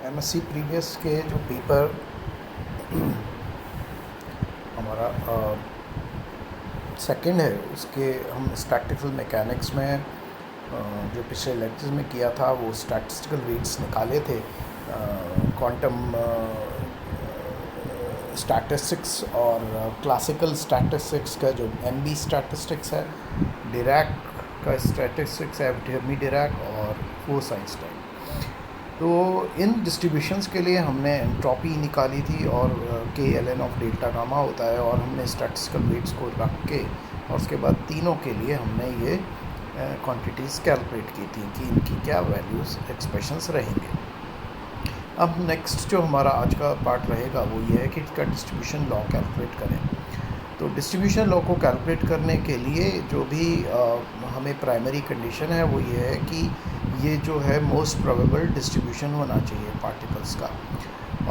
MSc previous के जो paper हमारा सेकंड है उसके हम स्टैटिस्टिकल मैकेनिक्स में जो पिछले लेक्चर्स में किया था वो स्टैटिस्टिकल वेट्स निकाले थे क्वांटम स्टैटिस्टिक्स और क्लासिकल स्टैटिस्टिक्स का जो एमबी स्टैटिस्टिक्स है, डिरैक का स्टैटिस्टिक्स है, फर्मी डिरैक और फोर्साइंस्टाइन। तो इन डिस्ट्रीब्यूशंस के लिए हमने एंट्रोपी निकाली थी और के L N of delta gamma होता है, और हमने स्टैटिस्टिकल वेट्स को रख के और उसके बाद तीनों के लिए हमने ये क्वांटिटीज़ कैलकुलेट की थी कि इनकी क्या वैल्यूज़ एक्सप्रेशंस रहेंगे। अब नेक्स्ट जो हमारा आज का पार्ट रहेगा वो ये है कि इसका डिस्ट्रीब्यूशन लॉ कैलकुलेट करें। तो डिस्ट्रीब्यूशन लॉ को कैलकुलेट करने के लिए जो भी हमें प्राइमरी कंडीशन है वो ये है कि ये जो है मोस्ट प्रोबेबल डिस्ट्रीब्यूशन होना चाहिए पार्टिकल्स का।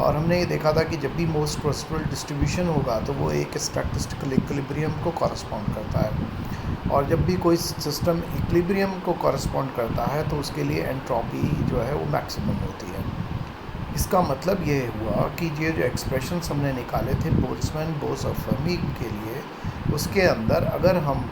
और हमने ये देखा था कि जब भी मोस्ट प्रोबेबल डिस्ट्रीब्यूशन होगा तो वो एक स्टैटिस्टिकल इक्विलिब्रियम को कॉरस्पॉन्ड करता है, और जब भी कोई सिस्टम इक्विलिब्रियम को कॉरस्पॉन्ड करता है तो उसके लिए एंट्रोपी जो है वो मैक्सिमम होती है। इसका मतलब ये हुआ कि ये जो एक्सप्रेशंस हमने निकाले थे बोल्ट्जमैन, बोस और फर्मी के लिए, उसके अंदर अगर हम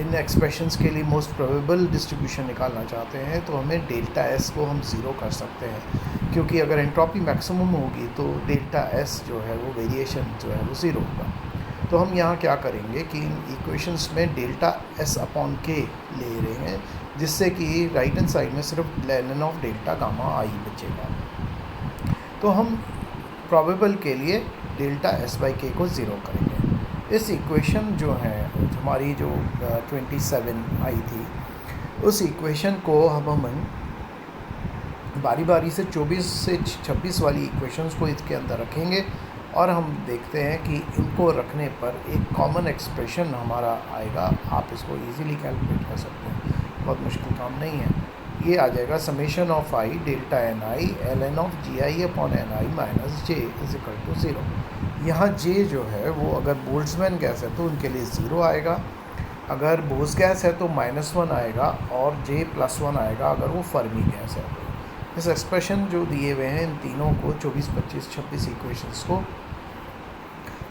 इन एक्सप्रेशंस के लिए मोस्ट प्रोबेबल डिस्ट्रीब्यूशन निकालना चाहते हैं तो हमें डेल्टा एस को हम ज़ीरो कर सकते हैं, क्योंकि अगर एंट्रोपी मैक्सिमम होगी तो डेल्टा एस जो है वो वेरिएशन जो है वो ज़ीरो होगा। तो हम यहाँ क्या करेंगे कि इन इक्वेशंस में डेल्टा एस अपॉन के ले रहे हैं, जिससे कि राइट हैंड साइड में सिर्फ ln ऑफ डेल्टा गामा आई बचेगा। तो हम प्रोबेबल के लिए डेल्टा एस बाई के को ज़ीरो करेंगे। इस इक्वेशन जो है हमारी जो 27 आई थी, उस इक्वेशन को हम बारी बारी से 24 से 26 वाली इक्वेशंस को इसके अंदर रखेंगे, और हम देखते हैं कि इनको रखने पर एक कॉमन एक्सप्रेशन हमारा आएगा। आप इसको इजीली कैलकुलेट कर सकते हैं, बहुत मुश्किल काम नहीं है। ये आ जाएगा summation of i delta n i l N of g I upon N i minus j is equal to zero. यहाँ जे जो है वो अगर बोल्ट्जमैन गैस है तो उनके लिए ज़ीरो आएगा, अगर बोस गैस है तो -1 आएगा, और जे +1 आएगा अगर वो फर्मी गैस है। इस एक्सप्रेशन जो दिए हुए हैं इन तीनों को 24, 25, 26 इक्वेशंस को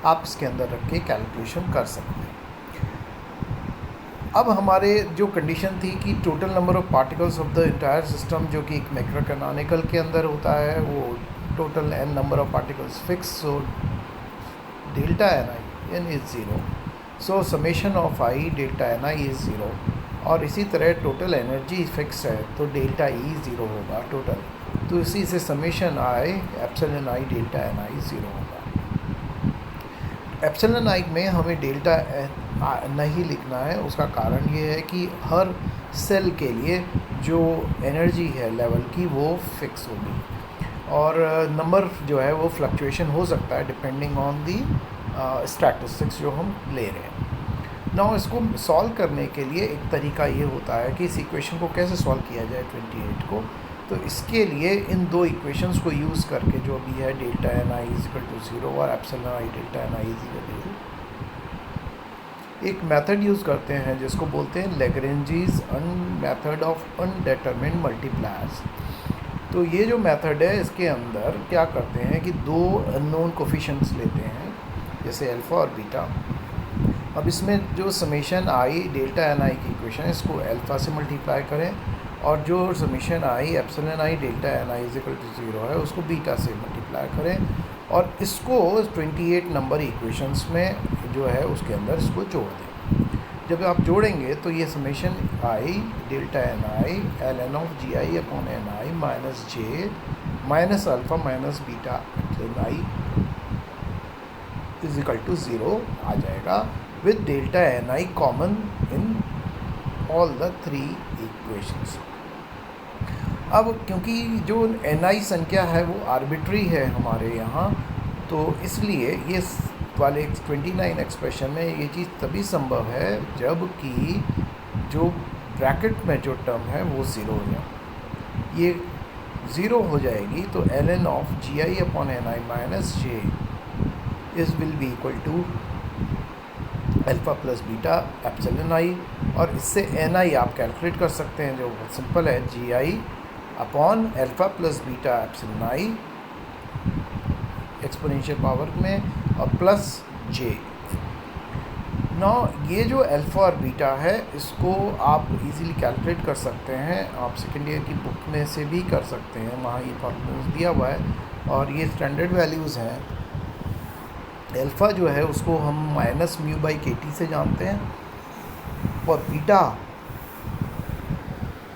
आप इसके अंदर रख के कैलकुलेशन कर सकते हैं। अब हमारे जो कंडीशन थी कि total number of particles of the entire system, जो कि एक मैक्रोकैनोनिकल के अंदर होता है, वो total n number of particles fix, so delta n i n is zero, so summation of i delta n i is zero. और इसी तरह टोटल एनर्जी फिक्स है तो डेल्टा ई ज़ीरो होगा टोटल, तो इसी से summation i epsilon i delta n i zero होगा। एप्सिलॉन आई में हमें डेल्टा नहीं लिखना है, उसका कारण ये है कि हर सेल के लिए जो एनर्जी है लेवल की वो फिक्स होगी, और नंबर जो है वो फ्लक्चुएशन हो सकता है डिपेंडिंग ऑन दी स्टैटिस्टिक्स जो हम ले रहे हैं। नाउ इसको सॉल्व करने के लिए एक तरीका ये होता है कि इस इक्वेशन को कैसे सॉल्व किया जाए 28 को। तो इसके लिए इन दो इक्वेशंस को यूज़ करके जो भी है delta n i is equal to zero और epsilon i delta n i is equal to, एक मेथड यूज़ करते हैं जिसको बोलते हैं Lagrange's method of undetermined multipliers. तो ये जो मेथड है इसके अंदर क्या करते हैं कि दो अननोन कोफिशिएंट्स लेते हैं, जैसे अल्फ़ा और बीटा। अब इसमें जो समेशन आई डेल्टा एन आई की इक्वेशन है इसको अल्फ़ा से मल्टीप्लाई करें, और जो summation i epsilon i delta n i is equal to zero है उसको बीटा से मल्टीप्लाई करें, और इसको 28 नंबर इक्वेशंस में जो है उसके अंदर इसको जोड़ दें। जब आप जोड़ेंगे तो ये summation i delta n i l N of g I upon N i minus j minus alpha minus beta epsilon i is equal to zero आ जाएगा, with delta n i common in all the 3 equations. अब क्योंकि जो N आई संख्या है वो arbitrary है हमारे यहाँ, तो इसलिए ये वाले 29 एक्सप्रेशन में ये चीज़ तभी संभव है जब कि जो ब्रैकेट में जो टर्म है वो ज़ीरो हो जाए। ये ज़ीरो हो जाएगी तो l N of g I upon N i minus j is will be equal to alpha plus beta epsilon आई, और इससे एन आई आप कैलकुलेट कर सकते हैं जो सिंपल है, g I upon alpha plus beta epsilon i exponential power में और प्लस जे। नौ ये जो अल्फ़ा और बीटा है इसको आप इजीली कैलकुलेट कर सकते हैं, आप सेकेंड ईयर की बुक में से भी कर सकते हैं, वहाँ ये फॉर्मूला दिया हुआ है और ये स्टैंडर्ड वैल्यूज़ हैं। अल्फ़ा जो है उसको हम माइनस म्यू बाई के टी से जानते हैं और बीटा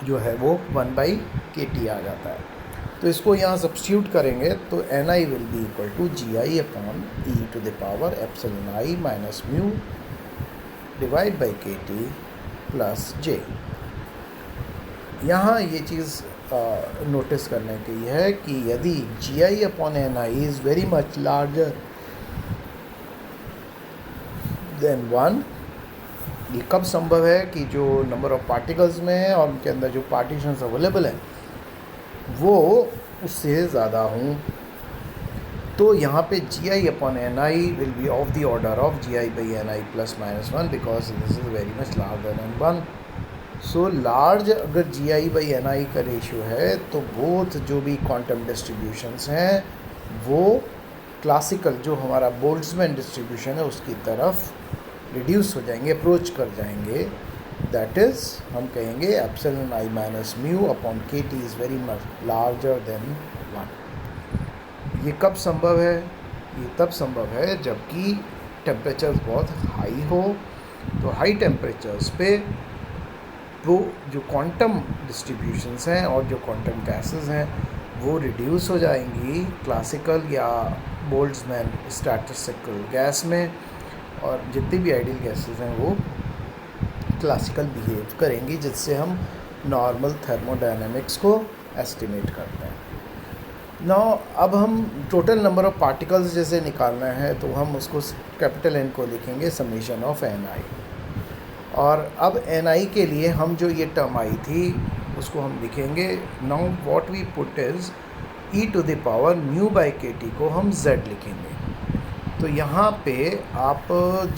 जो है वो 1 बाई के टी आ जाता है। तो इसको यहाँ सब्स्टिट्यूट करेंगे तो n i will be equal to g I upon e to the power epsilon I minus mu divide by के टी प्लस जे। यहाँ ये चीज़ नोटिस करने की है कि यदि g I upon N i is very much larger than 1, ये कब संभव है कि जो नंबर ऑफ पार्टिकल्स में है और उनके अंदर जो पार्टीशंस अवेलेबल हैं वो उससे ज़्यादा हों। तो यहाँ पे g I upon N i will be of the order of g i by n i plus minus 1 because this is very much larger than 1। So large अगर जी आई बाई एन आई का ratio है तो both जो भी quantum distributions हैं वो classical जो हमारा बोल्ट्जमैन डिस्ट्रीब्यूशन है उसकी तरफ रिड्यूस हो जाएंगे, अप्रोच कर जाएंगे। दैट इज़ हम कहेंगे epsilon i minus mu upon के T is very much larger than 1। ये कब संभव है? ये तब संभव है जबकि टेम्परेचर बहुत हाई हो। तो हाई टेम्परेचर्स पे वो जो क्वांटम डिस्ट्रीब्यूशंस हैं और जो क्वांटम गैसेस हैं वो रिड्यूस हो जाएंगी क्लासिकल या बोल्ट्जमैन स्टैटिस्टिकल गैस में, और जितनी भी आइडियल गैसेस हैं वो क्लासिकल बिहेव करेंगी, जिससे हम नॉर्मल थर्मोडायनेमिक्स को एस्टिमेट करते हैं। नाउ अब हम टोटल नंबर ऑफ पार्टिकल्स जैसे निकालना है तो हम उसको कैपिटल एन को लिखेंगे समेशन ऑफ एन आई, और अब एन आई के लिए हम जो ये टर्म आई थी उसको हम लिखेंगे। Now what we put is e to the power mu by के टी को हम जेड लिखेंगे। तो यहाँ पे आप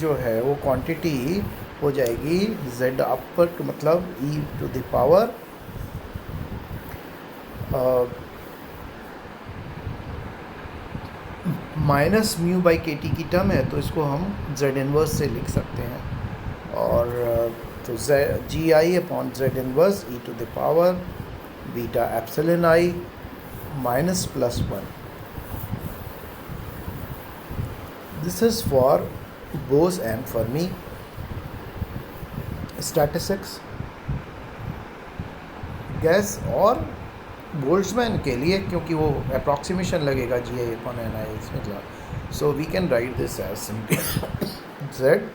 जो है वो क्वांटिटी हो जाएगी जेड अपर मतलब e to the power minus mu by के टी की टर्म है तो इसको हम जेड इनवर्स से लिख सकते हैं, और तो G I upon Z inverse E to the power beta epsilon I minus plus 1। This is for Bose and Fermi statistics gas, और बोल्ट्जमैन के लिए क्योंकि वो अप्रॉक्सीमेशन लगेगा जी आई अपॉन एन आई इसमें, so we can write this as simply Z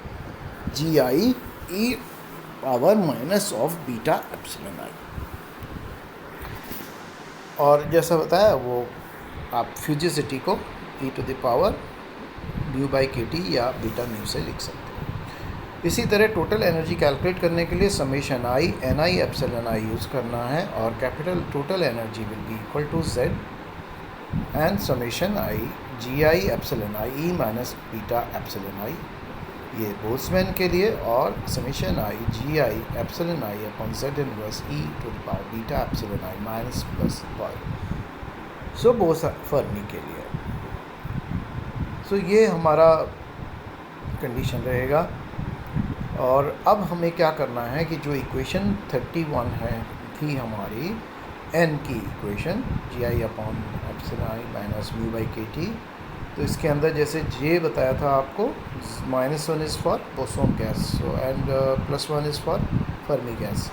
G I E power minus of beta epsilon आई। और जैसा बताया वो आप फ्यूजिसिटी को E to the power mu by के टी या बीटा म्यू से लिख सकते हैं। इसी तरह टोटल एनर्जी कैलकुलेट करने के लिए summation I N I epsilon I use करना है, और capital total energy will be equal to Z and summation I G I epsilon I E minus beta epsilon I, ये बोल्ट्जमैन के लिए, और summation I G I epsilon I upon Z inverse E to the power beta epsilon I minus plus 1 so Bose Fermi के लिए। सो ये हमारा condition रहेगा। और अब हमें क्या करना है कि जो इक्वेशन 31 है थी हमारी एन की equation g I upon epsilon I minus mu by के टी, तो इसके अंदर जैसे जे बताया था आपको -1 is for boson gas and +1 is for Fermi gas.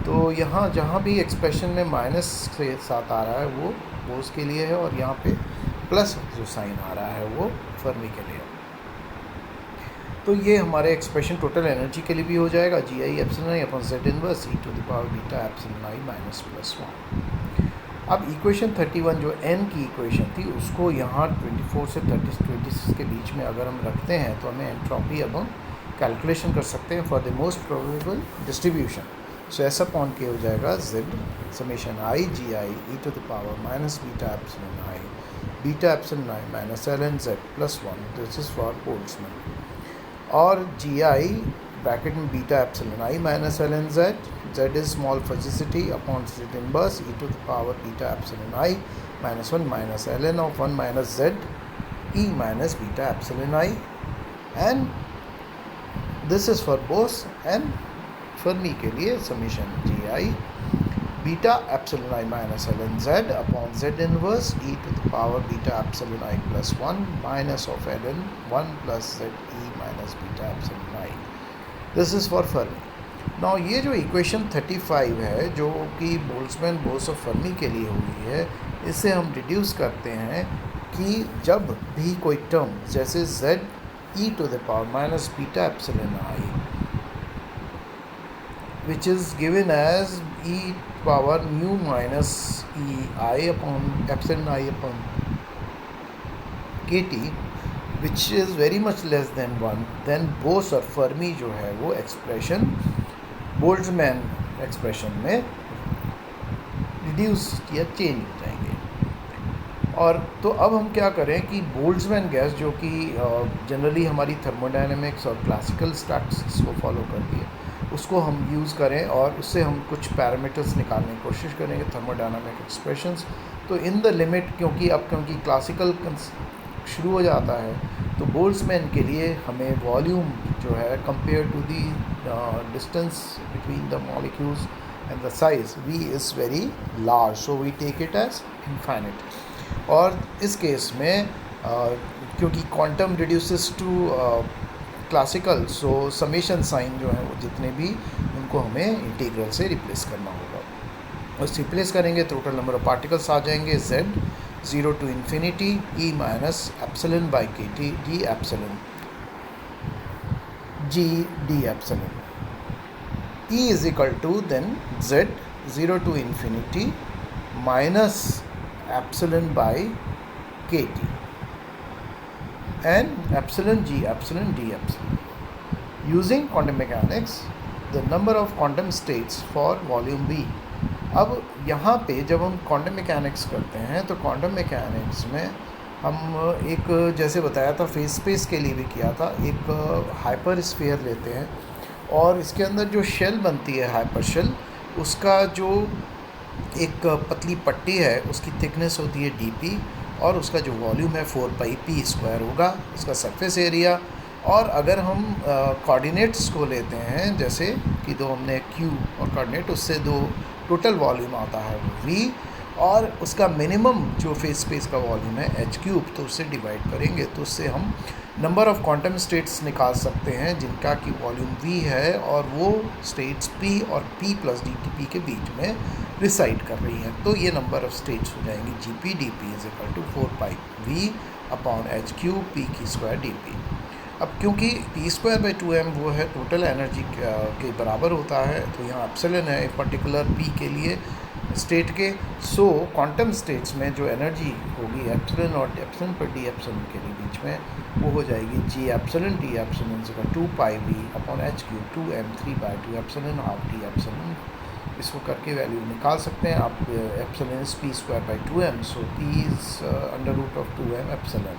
तो यहाँ जहाँ भी एक्सप्रेशन में माइनस के साथ आ रहा है वो बोस के लिए है, और यहाँ पे प्लस जो साइन आ रहा है वो फर्मी के लिए। तो ये हमारे एक्सप्रेशन टोटल एनर्जी के लिए भी हो जाएगा G I epsilon I upon Z inverse E to the power beta epsilon I minus plus 1। अब इक्वेशन 31 जो एन की इक्वेशन थी उसको यहाँ 24 से 26 के बीच में अगर हम रखते हैं तो हमें एंट्रोपी अब हम कैलकुलेशन कर सकते हैं for the most probable distribution. So ऐसा अपॉन के हो जाएगा Z summation I G I E to the power minus beta epsilon I beta epsilon I minus L N Z plus 1, this is for Boltzmann, और G I bracket में beta epsilon I minus L N Z Z is small physicity upon Z inverse e to the power beta epsilon I minus 1 minus ln of 1 minus Z e minus beta epsilon I, and this is for Bose and Fermi के लिए summation gi beta epsilon I minus ln Z upon Z inverse e to the power beta epsilon I plus 1 minus of ln 1 plus Z e minus beta epsilon I. This is for Fermi. Now ये जो equation 35 है जो कि Boltzmann Bose और Fermi के लिए हुई है, इससे हम डिड्यूस करते हैं कि जब भी कोई टर्म जैसे z e to the power minus beta epsilon I which is given as e power mu minus e I upon epsilon I upon kt which is very much less than 1, then Bose और Fermi जो है वो expression Boltzmann expression में reduce या change हो जाएंगे। और तो अब हम क्या करें कि बोल्ट्जमैन गैस जो कि जनरली हमारी थर्मोडायनेमिक्स और क्लासिकल स्टैटिस्टिक्स को फॉलो करती है, उसको हम यूज़ करें और उससे हम कुछ पैरामीटर्स निकालने की कोशिश करेंगे, थर्मोडायनामिक एक्सप्रेशंस। तो इन द लिमिट क्योंकि क्लासिकल शुरू हो जाता है, तो बोल्ट्जमैन के लिए हमें वॉल्यूम जो है compare to the distance between the molecules and the size v is very large, so we take it as infinite. और इस केस में क्योंकि quantum reduces to classical, so summation sign जो है वो जितने भी उनको हमें इंटीग्रल से रिप्लेस करना होगा। बस रिप्लेस करेंगे, टोटल नंबर ऑफ पार्टिकल्स आ जाएंगे z 0 to infinity e minus epsilon by kt d epsilon g d epsilon e is equal to then z 0 to infinity minus epsilon by kt and epsilon g epsilon d epsilon. Using quantum mechanics, the number of quantum states for volume V. अब यहाँ पे जब हम quantum mechanics करते हैं तो quantum mechanics में हम एक जैसे बताया था फेज स्पेस के लिए भी किया था, एक हाइपर स्फीयर लेते हैं और इसके अंदर जो शेल बनती है हाइपर शेल, उसका जो एक पतली पट्टी है उसकी थिकनेस होती है dp और उसका जो वॉल्यूम है 4πp² होगा उसका सरफेस एरिया। और अगर हम कोऑर्डिनेट्स को लेते हैं जैसे कि दो हमने q और कोऑर्डिनेट, उससे दो टोटल वॉल्यूम आता है v और उसका मिनिमम जो फेज स्पेस का वॉल्यूम है h3, तो उससे डिवाइड करेंगे तो उससे हम नंबर ऑफ़ क्वांटम स्टेट्स निकाल सकते हैं जिनका कि वॉल्यूम v है और वो स्टेट्स p और p प्लस dp के बीच में रिसाइड कर रही हैं। तो ये नंबर ऑफ़ स्टेट्स हो जाएंगी gp dp is equal to 4πv upon h3 p² dp। अब क्योंकि p²/2m वो है टोटल एनर्जी के बराबर होता है, तो यहाँ एप्सिलन है एक पर्टिकुलर p के लिए स्टेट के। सो क्वांटम स्टेट्स में जो एनर्जी होगी एप्सिलन और एप्सिलन पर डी एप्सिलन के लिए बीच में वो हो जाएगी g एप्सिलन डी एप्सिलन से 2πv upon h3 2m3/2 epsilon half D epsilon. इसको करके वैल्यू निकाल सकते हैं आप। Epsilon is p²/2m, so p is √2m epsilon.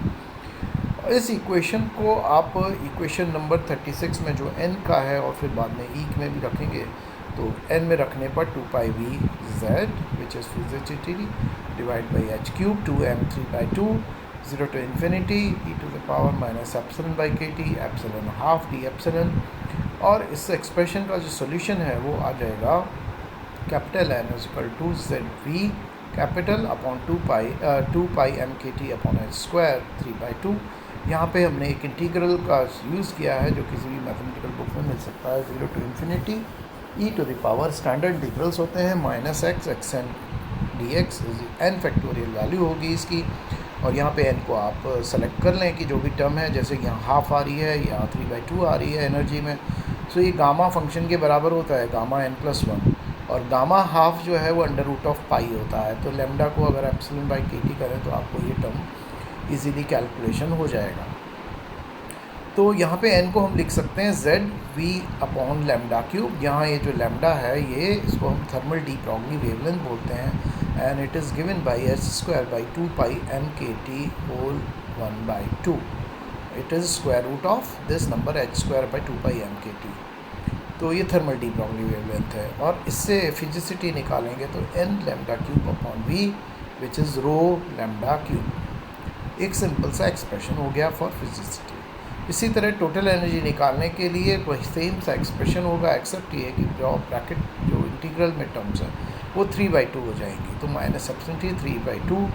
इस इक्वेशन को आप इक्वेशन नंबर 36 में जो n का है और फिर बाद में e में भी रखेंगे, तो n में रखने पर 2πvz which is fugacity divide by h3 2m3/2 0 to infinity e to the power minus epsilon by kt epsilon half D epsilon. और इस एक्सप्रेशन का जो सोल्यूशन है वो आ जाएगा capital N is equal to ZV capital upon 2π upon h² 3/2। यहाँ पे हमने एक इंटीग्रल का यूज़ किया है जो किसी भी मैथमेटिकल बुक में मिल सकता है। 0 to infinity e to the power standard integrals होते हैं -x xn dx n factorial value होगी इसकी। और यहाँ पे n को आप सेलेक्ट कर लें कि जो भी टर्म है, जैसे कि यहाँ हाफ आ रही है, यहाँ 3/2 आ रही है एनर्जी में, सो ये गामा फंक्शन के बराबर होता है गामा n+1 और गामा हाफ जो है वो √π होता है। तो लेमडा को अगर एप्सिलन बाई kt करें तो आपको ये टर्म इजीली कैलकुलेशन हो जाएगा। तो यहाँ पे n को हम लिख सकते हैं ZV अपॉन λ³। यहाँ ये जो लैम्डा है ये इसको हम थर्मल डी ब्रॉगली वेवलेंथ बोलते हैं and it is given by h²/2π whole 1/2। It is square root of this number h²/2π। तो ये थर्मल डी ब्रॉगली वेवलेंथ है, और इससे फिजिसिटी निकालेंगे तो n lambda cube upon v which is rho lambda cube. एक सिंपल सा एक्सप्रेशन हो गया फॉर फिजिसिटी। इसी तरह टोटल एनर्जी निकालने के लिए वही सेम सा एक्सप्रेशन होगा, एक्सेप्ट ये कि जो ब्रैकेट जो इंटीग्रल में टर्म्स है वो 3/2 हो जाएंगी, तो माइनस एप्सिलॉन 3/2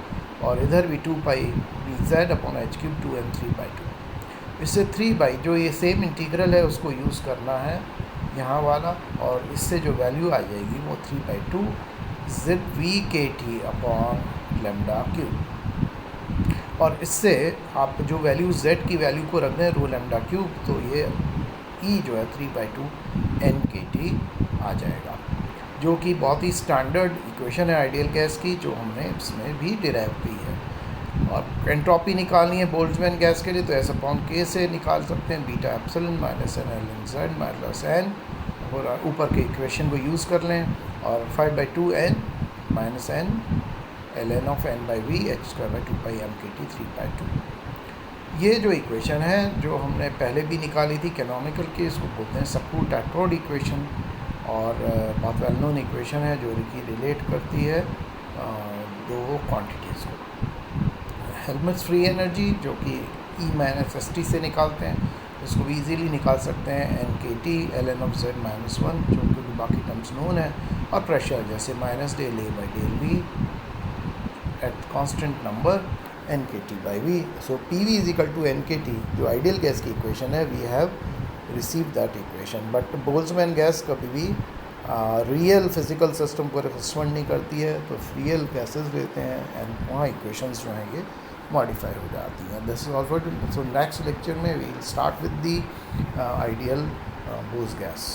और इधर भी 2 pi V Z upon H cube 2m 3/2। इससे 3 जो ये सेम इंटीग्रल है उसको यूज़ करना है यहाँ वाला, और इससे जो वैल्यू आ जाएगी वो 3/2 जेड वी के टी अपॉन लेमडा क्यूब। और इससे आप जो वैल्यू z की वैल्यू को रख दें रो लेमडा क्यूब, तो ये e जो है 3/2 n के टी आ जाएगा, जो कि बहुत ही स्टैंडर्ड इक्वेशन है आइडियल गैस की, जो हमने इसमें भी डिराइव की है। और एंट्रोपी निकालनी है बोल्ट्जमैन गैस के लिए, तो एस अपॉन के से निकाल सकते हैं, beta epsilon minus n l N z minus n, और ऊपर के इक्वेशन को यूज़ कर लें, और 5/2 n minus n l N of n by v h square by 2 pi m k T 3/2। ये जो इक्वेशन है जो हमने पहले भी निकाली थी कैनोनिकल की, इसको बोलते हैं सकूट-एट्रोड इक्वेशन, और बहुत वेल नोन इक्वेशन है जो कि रिलेट करती है दो क्वांटिटीज़ को। हेल्महोल्ट्ज़ फ्री एनर्जी जो कि E माइनस एस टी से निकालते हैं, इसको भी इजीली निकाल सकते हैं एन के T l N of z minus 1, जो कि बाकी टर्म्स नोन है, और प्रेशर जैसे minus del A by del V at constant number N के T by V. So P V is equal to N के टी, जो आइडियल गैस की इक्वेशन है, we have receive that equation. But Boltzmann gas कभी भी real physical system को respond नहीं करती है, तो रियल गैसेस लेते हैं एंड वहाँ इक्वेशंस जो हैं ये मॉडिफाई हो जाती हैं। This is all for so next lecture में we will start with the ideal Bose gas.